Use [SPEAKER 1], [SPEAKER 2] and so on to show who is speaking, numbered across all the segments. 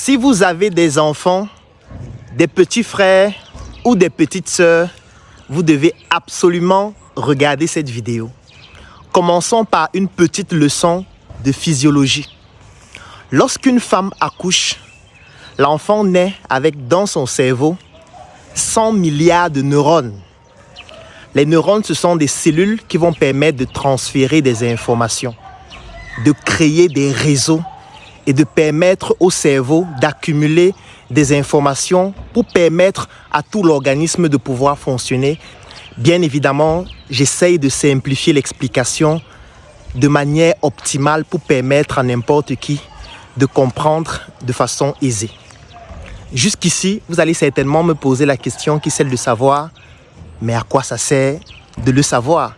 [SPEAKER 1] Si vous avez des enfants, des petits frères ou des petites sœurs, vous devez absolument regarder cette vidéo. Commençons par une petite leçon de physiologie. Lorsqu'une femme accouche, l'enfant naît avec dans son cerveau 100 milliards de neurones. Les neurones, ce sont des cellules qui vont permettre de transférer des informations, de créer des réseaux et de permettre au cerveau d'accumuler des informations pour permettre à tout l'organisme de pouvoir fonctionner. Bien évidemment, j'essaye de simplifier l'explication de manière optimale pour permettre à n'importe qui de comprendre de façon aisée. Jusqu'ici, vous allez certainement me poser la question qui est celle de savoir, mais à quoi ça sert de le savoir?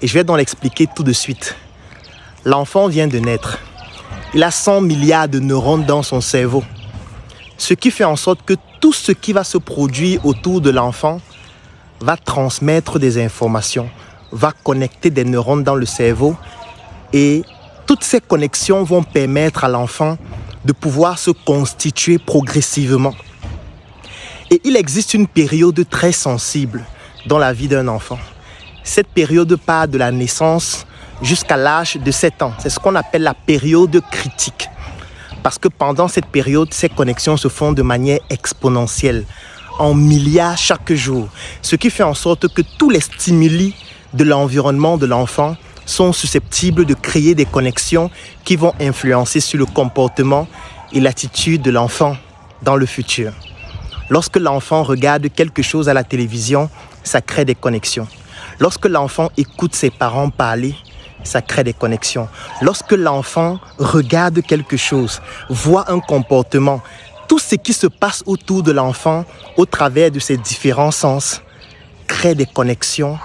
[SPEAKER 1] Et je vais donc l'expliquer tout de suite. L'enfant vient de naître. Il a 100 milliards de neurones dans son cerveau. Ce qui fait en sorte que tout ce qui va se produire autour de l'enfant va transmettre des informations, va connecter des neurones dans le cerveau et toutes ces connexions vont permettre à l'enfant de pouvoir se constituer progressivement. Et il existe une période très sensible dans la vie d'un enfant. Cette période part de la naissance jusqu'à l'âge de 7 ans. C'est ce qu'on appelle la période critique. Parce que pendant cette période, ces connexions se font de manière exponentielle, en milliards chaque jour. Ce qui fait en sorte que tous les stimuli de l'environnement de l'enfant sont susceptibles de créer des connexions qui vont influencer sur le comportement et l'attitude de l'enfant dans le futur. Lorsque l'enfant regarde quelque chose à la télévision, ça crée des connexions. Lorsque l'enfant écoute ses parents parler, ça crée des connexions. Lorsque l'enfant regarde quelque chose, voit un comportement, tout ce qui se passe autour de l'enfant au travers de ses différents sens crée des connexions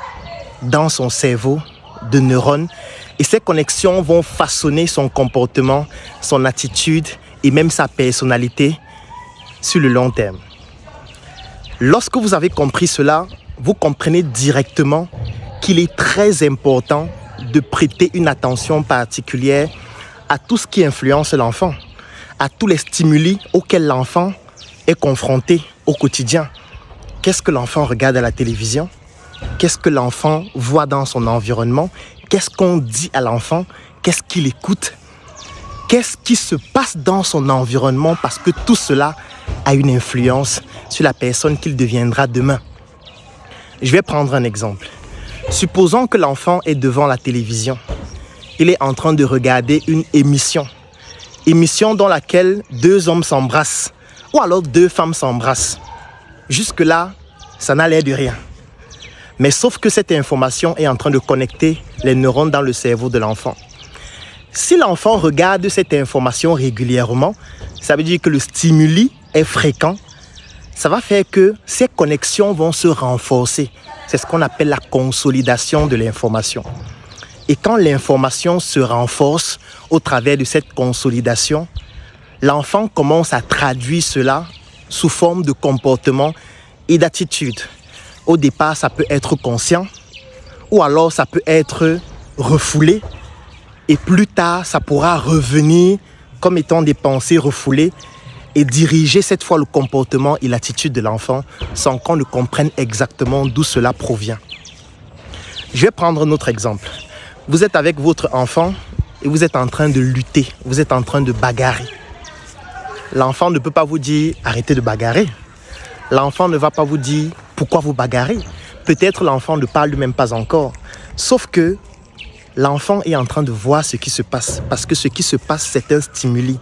[SPEAKER 1] dans son cerveau de neurones et ces connexions vont façonner son comportement, son attitude et même sa personnalité sur le long terme. Lorsque vous avez compris cela, vous comprenez directement qu'il est très important de prêter une attention particulière à tout ce qui influence l'enfant, à tous les stimuli auxquels l'enfant est confronté au quotidien. Qu'est-ce que l'enfant regarde à la télévision? Qu'est-ce que l'enfant voit dans son environnement? Qu'est-ce qu'on dit à l'enfant? Qu'est-ce qu'il écoute? Qu'est-ce qui se passe dans son environnement? Parce que tout cela a une influence sur la personne qu'il deviendra demain. Je vais prendre un exemple. Supposons que l'enfant est devant la télévision. Il est en train de regarder une émission. Émission dans laquelle 2 hommes s'embrassent ou alors 2 femmes s'embrassent. Jusque-là, ça n'a l'air de rien. Mais sauf que cette information est en train de connecter les neurones dans le cerveau de l'enfant. Si l'enfant regarde cette information régulièrement, ça veut dire que le stimuli est fréquent. Ça va faire que ces connexions vont se renforcer. C'est ce qu'on appelle la consolidation de l'information. Et quand l'information se renforce au travers de cette consolidation, l'enfant commence à traduire cela sous forme de comportement et d'attitude. Au départ, ça peut être conscient ou alors ça peut être refoulé. Et plus tard, ça pourra revenir comme étant des pensées refoulées et diriger cette fois le comportement et l'attitude de l'enfant sans qu'on ne comprenne exactement d'où cela provient. Je vais prendre un autre exemple. Vous êtes avec votre enfant et vous êtes en train de lutter, vous êtes en train de bagarrer. L'enfant ne peut pas vous dire « arrêtez de bagarrer ». L'enfant ne va pas vous dire « pourquoi vous bagarrez ». Peut-être l'enfant ne parle même pas encore. Sauf que l'enfant est en train de voir ce qui se passe parce que ce qui se passe, c'est un stimuli.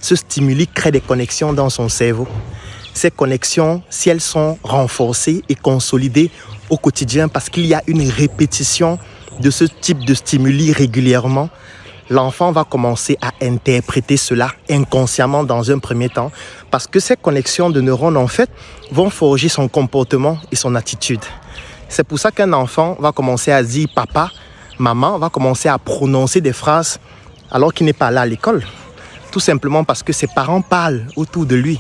[SPEAKER 1] Ce stimuli crée des connexions dans son cerveau. Ces connexions, si elles sont renforcées et consolidées au quotidien parce qu'il y a une répétition de ce type de stimuli régulièrement, l'enfant va commencer à interpréter cela inconsciemment dans un premier temps parce que ces connexions de neurones, en fait, vont forger son comportement et son attitude. C'est pour ça qu'un enfant va commencer à dire « papa », maman, va commencer à prononcer des phrases alors qu'il n'est pas là à l'école. Tout simplement parce que ses parents parlent autour de lui.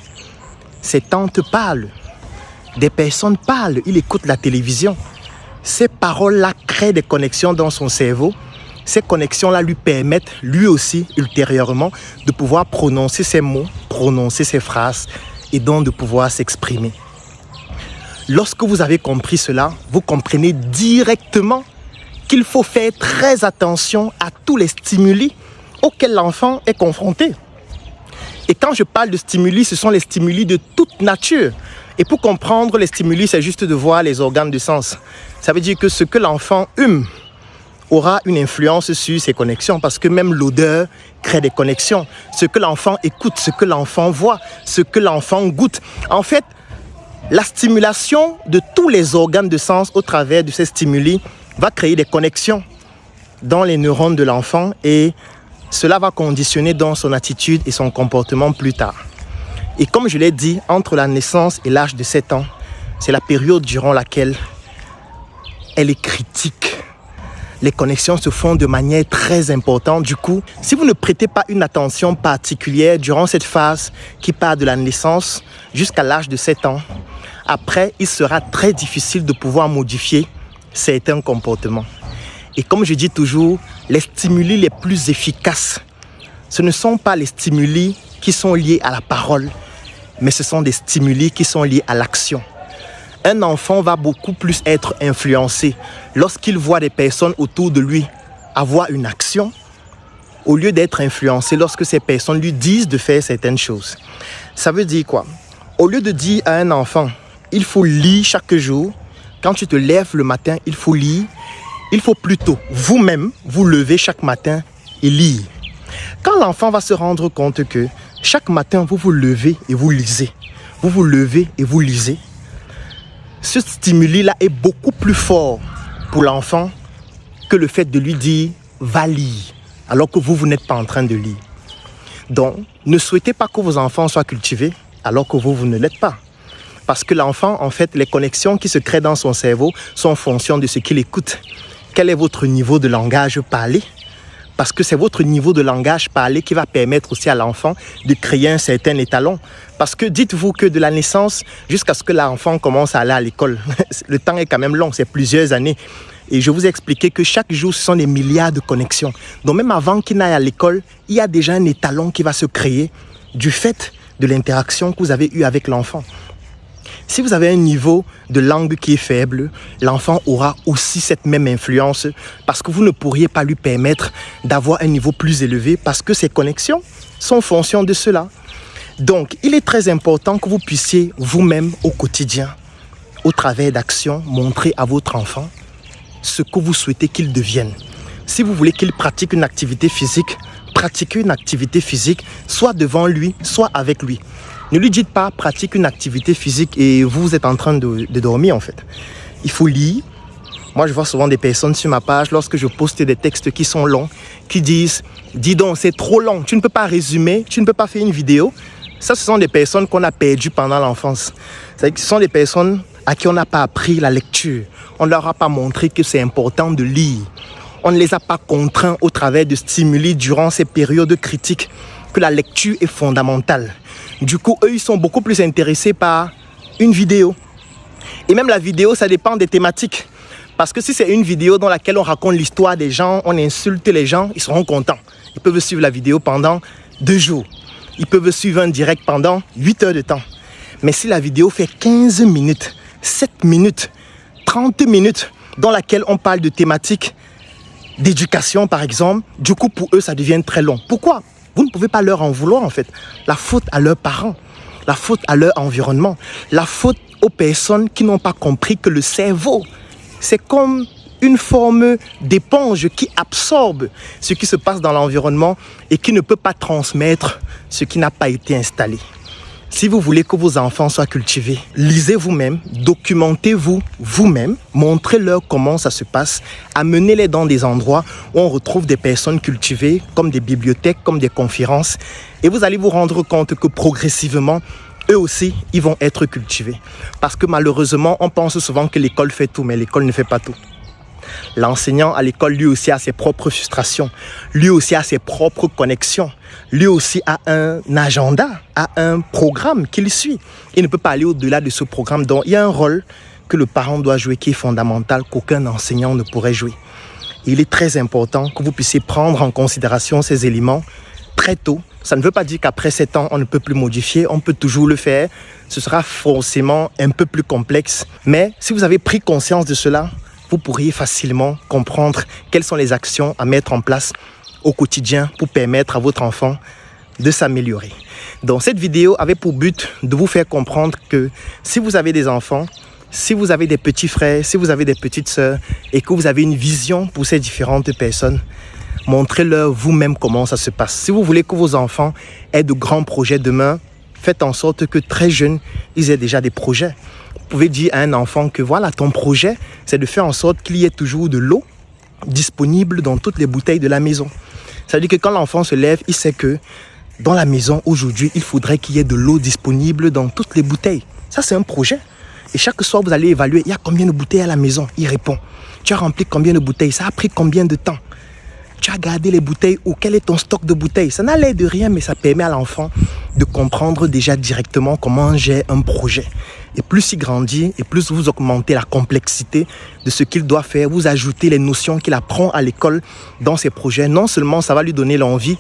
[SPEAKER 1] Ses tantes parlent. Des personnes parlent. Il écoute la télévision. Ces paroles-là créent des connexions dans son cerveau. ces connexions-là lui permettent, lui aussi, ultérieurement, de pouvoir prononcer ses mots, prononcer ses phrases et donc de pouvoir s'exprimer. Lorsque vous avez compris cela, vous comprenez directement qu'il faut faire très attention à tous les stimuli auxquels l'enfant est confronté. Et quand je parle de stimuli, ce sont les stimuli de toute nature. Et pour comprendre les stimuli, c'est juste de voir les organes de sens. Ça veut dire que ce que l'enfant hume aura une influence sur ses connexions, parce que même l'odeur crée des connexions. Ce que l'enfant écoute, ce que l'enfant voit, ce que l'enfant goûte. En fait, la stimulation de tous les organes de sens au travers de ces stimuli va créer des connexions dans les neurones de l'enfant et cela va conditionner dans son attitude et son comportement plus tard. Et comme je l'ai dit, entre la naissance et l'âge de 7 ans, c'est la période durant laquelle elle est critique. Les connexions se font de manière très importante. Du coup, si vous ne prêtez pas une attention particulière durant cette phase qui part de la naissance jusqu'à l'âge de 7 ans, après, il sera très difficile de pouvoir modifier certains comportements. Et comme je dis toujours, les stimuli les plus efficaces, ce ne sont pas les stimuli qui sont liés à la parole, mais ce sont des stimuli qui sont liés à l'action. Un enfant va beaucoup plus être influencé lorsqu'il voit des personnes autour de lui avoir une action, au lieu d'être influencé lorsque ces personnes lui disent de faire certaines choses. Ça veut dire quoi? Au lieu de dire à un enfant, il faut lire chaque jour, quand tu te lèves le matin, il faut lire, il faut plutôt vous-même vous lever chaque matin et lire. Quand l'enfant va se rendre compte que chaque matin, vous vous levez et vous lisez, vous vous levez et vous lisez, ce stimuli-là est beaucoup plus fort pour l'enfant que le fait de lui dire « va lire » alors que vous n'êtes pas en train de lire. Donc, ne souhaitez pas que vos enfants soient cultivés alors que vous ne l'êtes pas. Parce que l'enfant, en fait, les connexions qui se créent dans son cerveau sont en fonction de ce qu'il écoute. Quel est votre niveau de langage parlé? Parce que c'est votre niveau de langage parlé qui va permettre aussi à l'enfant de créer un certain étalon. Parce que dites-vous que de la naissance jusqu'à ce que l'enfant commence à aller à l'école, le temps est quand même long, c'est plusieurs années. Et je vous ai expliqué que chaque jour, ce sont des milliards de connexions. Donc même avant qu'il n'aille à l'école, il y a déjà un étalon qui va se créer du fait de l'interaction que vous avez eue avec l'enfant. Si vous avez un niveau de langue qui est faible, l'enfant aura aussi cette même influence parce que vous ne pourriez pas lui permettre d'avoir un niveau plus élevé parce que ses connexions sont en fonction de cela. Donc, il est très important que vous puissiez vous-même au quotidien, au travers d'actions, montrer à votre enfant ce que vous souhaitez qu'il devienne. Si vous voulez qu'il pratique une activité physique, pratiquez une activité physique, soit devant lui, soit avec lui. Ne lui dites pas pratique une activité physique et vous êtes en train de dormir en fait. Il faut lire. Moi je vois souvent des personnes sur ma page lorsque je poste des textes qui sont longs, qui disent « dis donc c'est trop long, tu ne peux pas résumer, tu ne peux pas faire une vidéo ». Ça ce sont des personnes qu'on a perdues pendant l'enfance. Ce sont des personnes à qui on n'a pas appris la lecture. On ne leur a pas montré que c'est important de lire. On ne les a pas contraints au travers de stimuli durant ces périodes critiques que la lecture est fondamentale. Du coup, eux, ils sont beaucoup plus intéressés par une vidéo. Et même la vidéo, ça dépend des thématiques. Parce que si c'est une vidéo dans laquelle on raconte l'histoire des gens, on insulte les gens, ils seront contents. Ils peuvent suivre la vidéo pendant 2 jours. Ils peuvent suivre un direct pendant 8 heures de temps. Mais si la vidéo fait 15 minutes, 7 minutes, 30 minutes, dans laquelle on parle de thématiques d'éducation, par exemple, du coup, pour eux, ça devient très long. Pourquoi ? Vous ne pouvez pas leur en vouloir, en fait. La faute à leurs parents, la faute à leur environnement, la faute aux personnes qui n'ont pas compris que le cerveau, c'est comme une forme d'éponge qui absorbe ce qui se passe dans l'environnement et qui ne peut pas transmettre ce qui n'a pas été installé. Si vous voulez que vos enfants soient cultivés, lisez vous-même, documentez-vous vous-même, montrez-leur comment ça se passe, amenez-les dans des endroits où on retrouve des personnes cultivées, comme des bibliothèques, comme des conférences, et vous allez vous rendre compte que progressivement, eux aussi, ils vont être cultivés. Parce que malheureusement, on pense souvent que l'école fait tout, mais l'école ne fait pas tout. L'enseignant à l'école, lui aussi, a ses propres frustrations. Lui aussi a ses propres connexions. Lui aussi a un agenda, a un programme qu'il suit. Il ne peut pas aller au-delà de ce programme. Donc, il y a un rôle que le parent doit jouer qui est fondamental, qu'aucun enseignant ne pourrait jouer. Il est très important que vous puissiez prendre en considération ces éléments très tôt. Ça ne veut pas dire qu'après 7 ans, on ne peut plus modifier, on peut toujours le faire. Ce sera forcément un peu plus complexe. Mais si vous avez pris conscience de cela, vous pourriez facilement comprendre quelles sont les actions à mettre en place au quotidien pour permettre à votre enfant de s'améliorer. Donc cette vidéo avait pour but de vous faire comprendre que si vous avez des enfants, si vous avez des petits frères, si vous avez des petites sœurs et que vous avez une vision pour ces différentes personnes, montrez-leur vous-même comment ça se passe. Si vous voulez que vos enfants aient de grands projets demain, faites en sorte que très jeunes, ils aient déjà des projets. Vous pouvez dire à un enfant que voilà, ton projet, c'est de faire en sorte qu'il y ait toujours de l'eau disponible dans toutes les bouteilles de la maison. Ça veut dire que quand l'enfant se lève, il sait que dans la maison, aujourd'hui, il faudrait qu'il y ait de l'eau disponible dans toutes les bouteilles. Ça, c'est un projet. Et chaque soir, vous allez évaluer, il y a combien de bouteilles à la maison? Il répond. Tu as rempli combien de bouteilles? Ça a pris combien de temps? Tu as gardé les bouteilles où? Quel est ton stock de bouteilles? Ça n'a l'air de rien, mais ça permet à l'enfant de comprendre déjà directement comment gérer un projet. Et plus il grandit, et plus vous augmentez la complexité de ce qu'il doit faire, vous ajoutez les notions qu'il apprend à l'école dans ses projets. Non seulement ça va lui donner l'envie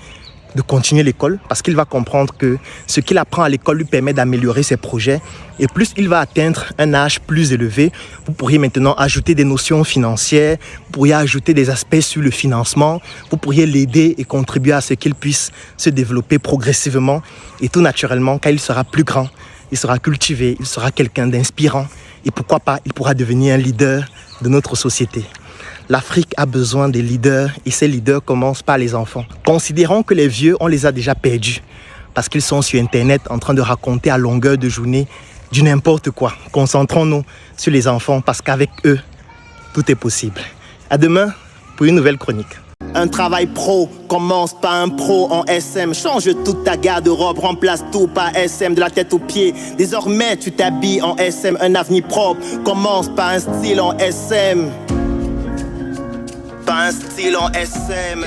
[SPEAKER 1] de continuer l'école, parce qu'il va comprendre que ce qu'il apprend à l'école lui permet d'améliorer ses projets. Et plus il va atteindre un âge plus élevé, vous pourriez maintenant ajouter des notions financières, vous pourriez ajouter des aspects sur le financement, vous pourriez l'aider et contribuer à ce qu'il puisse se développer progressivement. Et tout naturellement, quand il sera plus grand, il sera cultivé, il sera quelqu'un d'inspirant. Et pourquoi pas, il pourra devenir un leader de notre société. L'Afrique a besoin des leaders et ces leaders commencent par les enfants. Considérons que les vieux, on les a déjà perdus parce qu'ils sont sur Internet en train de raconter à longueur de journée du n'importe quoi. Concentrons-nous sur les enfants parce qu'avec eux, tout est possible. À demain pour une nouvelle chronique. Un travail pro commence par un pro en SM. Change toute ta garde-robe, remplace tout par SM de la tête aux pieds. Désormais, tu t'habilles en SM. Un avenir propre commence par un style en SM. Pas un style en SM.